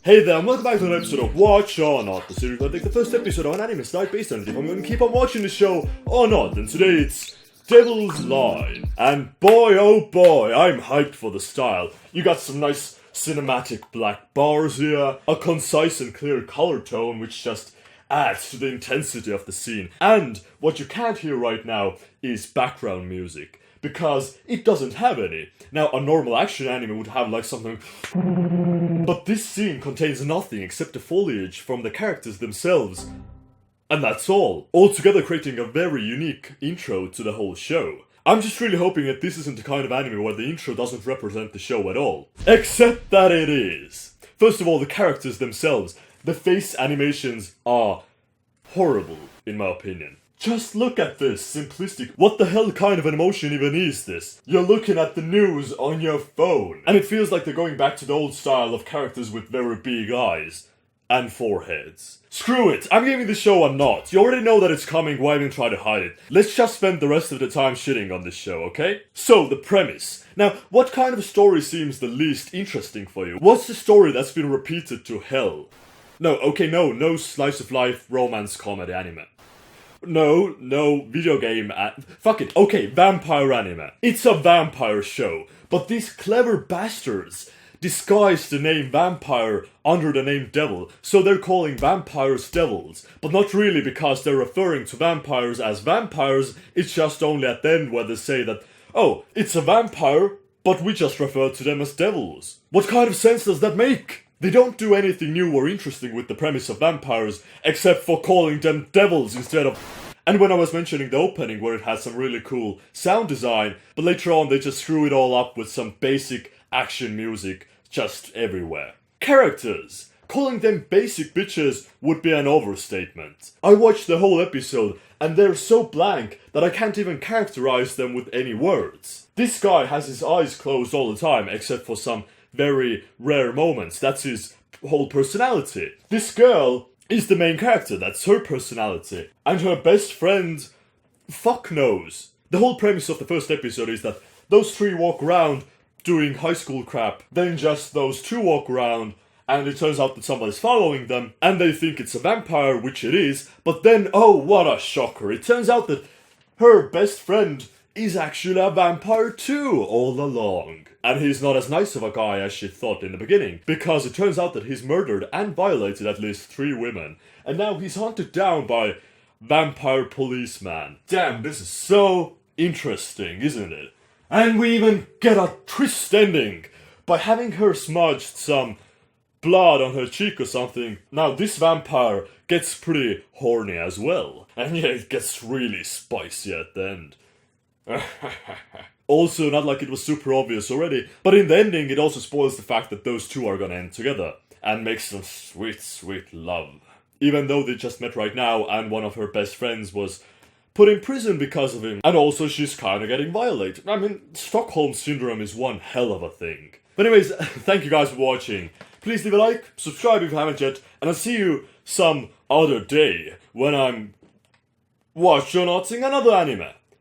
Hey there, and welcome back to another episode of Watch or Not, the series where I take the first episode of an anime start based on it if I'm going to keep on watching the show or not, and today it's Devil's Line. And boy oh boy, I'm hyped for the style. You got some nice cinematic black bars here, a concise and clear color tone which just adds to the intensity of the scene, and what you can't hear right now is background music, because it doesn't have any. Now, a normal action anime would have like something, but this scene contains nothing except the foliage from the characters themselves. And that's all, altogether creating a very unique intro to the whole show. I'm just really hoping that this isn't the kind of anime where the intro doesn't represent the show at all. Except that it is. First of all, the characters themselves, the face animations are horrible, in my opinion. Just look at this, simplistic. What the hell kind of an emotion even is this? You're looking at the news on your phone. And it feels like they're going back to the old style of characters with very big eyes. And foreheads. Screw it, I'm giving the show a nod. You already know that it's coming, why even try to hide it? Let's just spend the rest of the time shitting on this show, okay? So, the premise. Now, what kind of story seems the least interesting for you? What's the story that's been repeated to hell? No slice of life romance comedy anime. No video game fuck it, okay, vampire anime. It's a vampire show, but these clever bastards disguise the name vampire under the name devil, so they're calling vampires devils, but not really because they're referring to vampires as vampires, it's just only at the end where they say that, oh, it's a vampire, but we just refer to them as devils. What kind of sense does that make? They don't do anything new or interesting with the premise of vampires, except for calling them devils instead of... And when I was mentioning the opening where it has some really cool sound design, but later on they just screw it all up with some basic action music just everywhere. Characters. Calling them basic bitches would be an overstatement. I watched the whole episode and they're so blank that I can't even characterize them with any words. This guy has his eyes closed all the time except for some very rare moments. That's his whole personality. This girl is the main character, that's her personality. And her best friend, fuck knows. The whole premise of the first episode is that those three walk around doing high school crap, then just those two walk around, and it turns out that somebody's following them, and they think it's a vampire, which it is, but then, oh, what a shocker, it turns out that her best friend is actually a vampire too, all along. And he's not as nice of a guy as she thought in the beginning, because it turns out that he's murdered and violated at least 3 women, and now he's hunted down by vampire policeman. Damn, this is so interesting, isn't it? And we even get a twist ending by having her smudged some blood on her cheek or something. Now this vampire gets pretty horny as well, and yeah, it gets really spicy at the end. Also, not like it was super obvious already, but in the ending it also spoils the fact that those two are gonna end together, and makes some sweet, sweet love. Even though they just met right now, and one of her best friends was put in prison because of him, and also she's kinda getting violated. I mean, Stockholm Syndrome is one hell of a thing. But anyways, thank you guys for watching. Please leave a like, subscribe if you haven't yet, and I'll see you some other day when I'm watching another anime.